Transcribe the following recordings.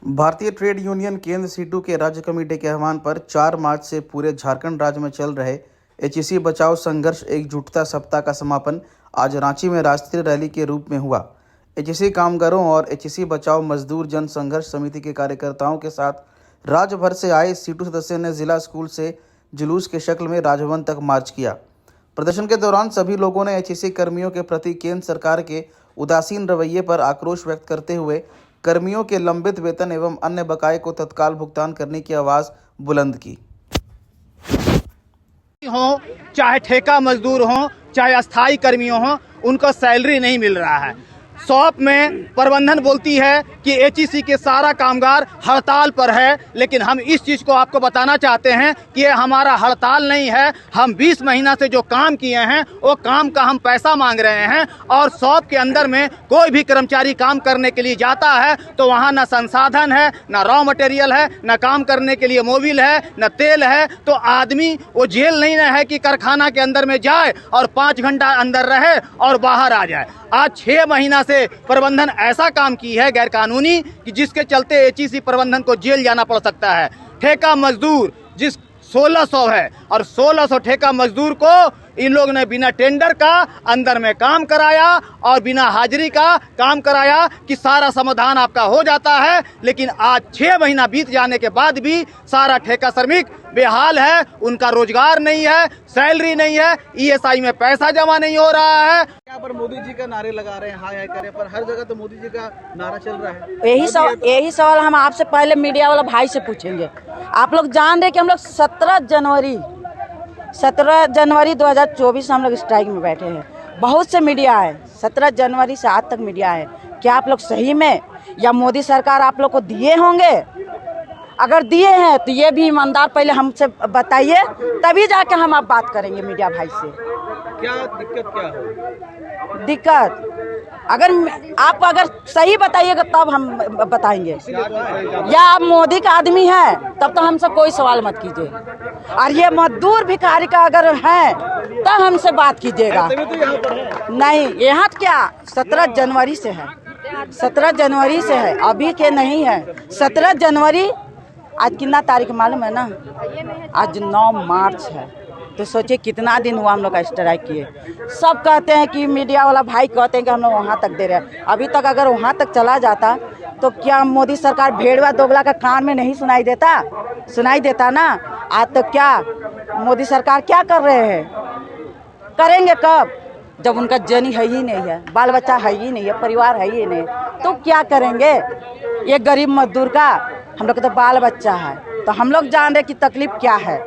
भारतीय trade union केंद्र situ के राज्य कमेटी के आह्वान पर 4 मार्च से पूरे झारखंड राज्य में चल रहे एचईसी बचाओ संघर्ष एकजुटता सप्ताह का समापन आज रांची में राष्ट्रीय रैली के रूप में हुआ। एचईसी कामगारों और एचईसी बचाओ मजदूर जन संघर्ष समिति के कार्यकर्ताओं के साथ राज्य भर से आए सीटू सदस्यों ने जिला स्कूल से जुलूस के शक्ल में राजभवन तक मार्च किया। प्रदर्शन के दौरान सभी लोगों ने एचईसी कर्मियों के प्रति केंद्र सरकार के उदासीन रवैये पर आक्रोश व्यक्त करते हुए कर्मियों के लंबित वेतन एवं अन्य बकाये को तत्काल भुगतान करने की आवाज बुलंद की। हो चाहे ठेका मजदूर हो चाहे अस्थाई कर्मियों हो, उनको सैलरी नहीं मिल रहा है। शॉप में प्रबंधन बोलती है कि एचईसी के सारा कामगार हड़ताल पर है, लेकिन हम इस चीज़ को आपको बताना चाहते हैं कि ये हमारा हड़ताल नहीं है। हम 20 महीना से जो काम किए हैं वो काम का हम पैसा मांग रहे हैं। और शॉप के अंदर में कोई भी कर्मचारी काम करने के लिए जाता है तो वहाँ न संसाधन है, न रॉ मटेरियल है, न काम करने के लिए मोबिल है, न तेल है। तो आदमी वो जेल नहीं है कि कारखाना के अंदर में जाए और 5 घंटा अंदर रहे और बाहर आ जाए। आज 6 महीना से प्रबंधन ऐसा काम की है गैर कानूनी कि जिसके चलते एचईसी प्रबंधन को जेल जाना पड़ सकता है। ठेका मजदूर जिस 1600 है और 1600 ठेका मजदूर को इन लोगों ने बिना टेंडर का अंदर में काम कराया और बिना हाजिरी का काम कराया कि सारा समाधान आपका हो जाता है। लेकिन आज 6 महीना बीत जाने के बाद भी सारा ठेका श्रमिक बेहाल है, उनका रोजगार नहीं है, सैलरी नहीं है, ईएसआई में पैसा जमा नहीं हो रहा है। यहाँ पर मोदी जी का नारे लगा रहे हैं, हाय हाय करे, पर हर जगह तो मोदी जी का नारा चल रहा है। यही सवाल हम आपसे पहले मीडिया वाला भाई से पूछेंगे। आप लोग जान रहे कि हम लोग 17 जनवरी 2024 हम लोग स्ट्राइक में बैठे हैं। बहुत से मीडिया है, 17 जनवरी से आज तक मीडिया है। क्या आप लोग सही में या मोदी सरकार आप लोग को दिए होंगे? अगर दिए हैं तो ये भी ईमानदार पहले हमसे बताइए, तभी जाके हम आप बात करेंगे मीडिया भाई से। क्या दिक्कत क्या है? दिक्कत अगर सही बताइएगा तब हम बताएंगे। या आप मोदी का आदमी है तब तो हमसे कोई सवाल मत कीजिए। और ये मजदूर भिखारी का अगर है तब हमसे बात कीजिएगा। नहीं, यहाँ क्या 17 जनवरी से है, 17 जनवरी से है, अभी के नहीं है। 17 जनवरी आज कितना तारीख मालूम है ना? आज 9 मार्च है। तो सोचिए कितना दिन हुआ हम लोग का स्ट्राइक किए। सब कहते हैं कि मीडिया वाला भाई कहते हैं कि हम लोग वहाँ तक दे रहे हैं। अभी तक अगर वहाँ तक चला जाता तो क्या मोदी सरकार भेड़वा दोगला का कान में नहीं सुनाई देता ना? आज तो क्या मोदी सरकार क्या कर रहे हैं? करेंगे कब? जब उनका जनी है ही नहीं है, बाल बच्चा है ही नहीं है, परिवार है ही नहीं, तो क्या करेंगे? ये गरीब मजदूर का हम लोग का तो बाल बच्चा है, तो हम लोग जान रहे कि तकलीफ क्या है।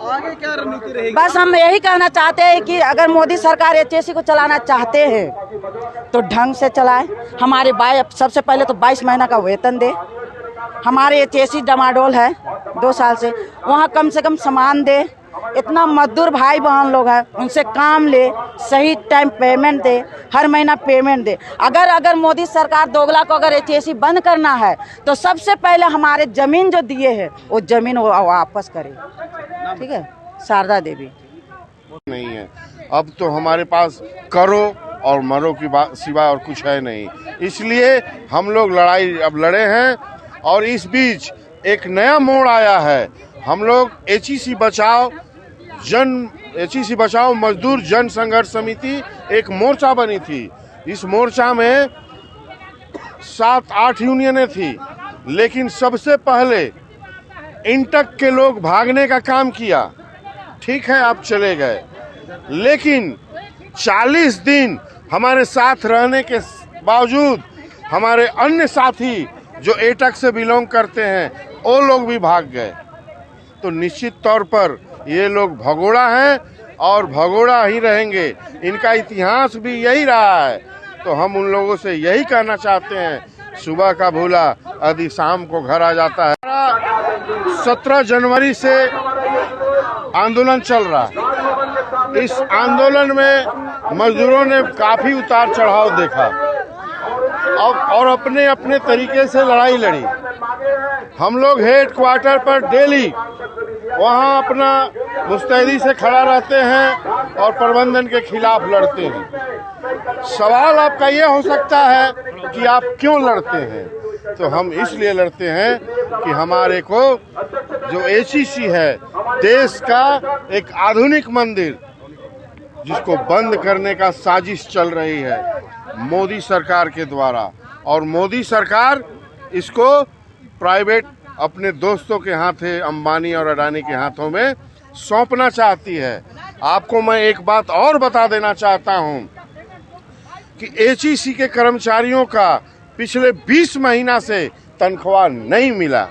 आगे क्या रणनीति रहेगी? बस हम यही कहना चाहते हैं कि अगर मोदी सरकार एचईसी को चलाना चाहते हैं तो ढंग से चलाए। हमारे सबसे पहले तो 22 महीना का वेतन दे। हमारे एचईसी डमाडोल है 2 साल से, वहाँ कम से कम सामान दे। इतना मजदूर भाई बहन लोग हैं, उनसे काम ले, सही टाइम पेमेंट दे, हर महीना पेमेंट दे। अगर मोदी सरकार दोगला को अगर एचईसी बंद करना है तो सबसे पहले हमारे जमीन जो दिए हैं वो जमीन वापस करे। ठीक है, शारदा देवी नहीं है। अब तो हमारे पास करो और मरो की बात सिवा और कुछ है नहीं। इसलिए हम लोग लड़ाई अब लड़े हैं और इस बीच एक नया मोड़ आया है। हम लोग एचईसी बचाओ मजदूर जन संघर्ष समिति एक मोर्चा बनी थी। इस मोर्चा में 7-8 यूनियनें थी, लेकिन सबसे पहले इंटक के लोग भागने का काम किया। ठीक है, आप चले गए, लेकिन 40 दिन हमारे साथ रहने के बावजूद हमारे अन्य साथी जो एटक से बिलोंग करते हैं वो लोग भी भाग गए। तो निश्चित तौर पर ये लोग भगोड़ा हैं और भगोड़ा ही रहेंगे। इनका इतिहास भी यही रहा है। तो हम उन लोगों से यही कहना चाहते हैं, सुबह का भूला आदि शाम को घर आ जाता है। 17 जनवरी से आंदोलन चल रहा है। इस आंदोलन में मजदूरों ने काफी उतार चढ़ाव देखा और अपने अपने तरीके से लड़ाई लड़ी। हम लोग हेड क्वार्टर पर डेली वहाँ अपना मुस्तैदी से खड़ा रहते हैं और प्रबंधन के खिलाफ लड़ते हैं। सवाल आपका ये हो सकता है कि आप क्यों लड़ते हैं। तो हम इसलिए लड़ते हैं कि हमारे को जो एचईसी है, देश का एक आधुनिक मंदिर, जिसको बंद करने का साजिश चल रही है मोदी सरकार के द्वारा, और मोदी सरकार इसको प्राइवेट अपने दोस्तों के हाथे, अंबानी और अडानी के हाथों में सौंपना चाहती है। आपको मैं एक बात और बता देना चाहता हूं कि एचईसी के कर्मचारियों का पिछले 20 महीना से तनख्वाह नहीं मिला।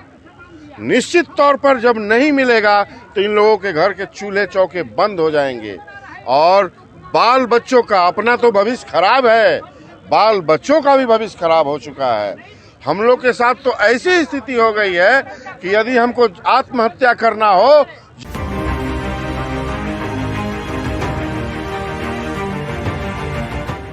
निश्चित तौर पर जब नहीं मिलेगा तो इन लोगों के घर के चूल्हे चौके बंद हो जाएंगे और बाल बच्चों का, अपना तो भविष्य खराब है, बाल बच्चों का भी भविष्य खराब हो चुका है। हम लोग के साथ तो ऐसी स्थिति हो गई है कि यदि हमको आत्महत्या करना हो